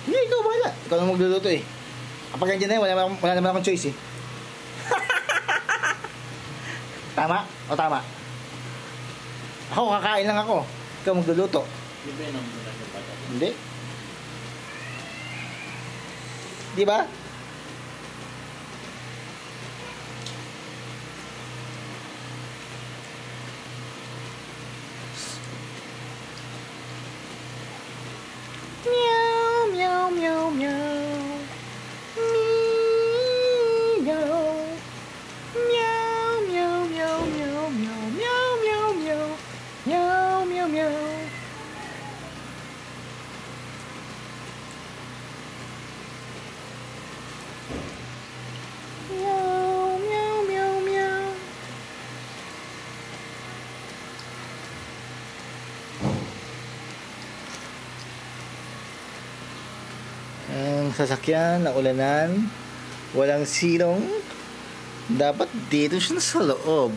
Hindi, ikaw bahala. Ikaw na magluluto eh. Kapag nandiyan na yun, wala naman akong choice eh. Tama? O tama? Ako, kakain lang ako. Ikaw magluluto. Di ba yun ang bata? Hindi. Di ba? Meow, meow, meow, meow. Meow. Meow, meow, meow, meow, meow, meow, meow, meow. Meow, meow, meow. Meow, meow, meow, meow. Ang sasakyan na ulanan, walang silong, dapat dito siya sa loob.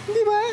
Di ba?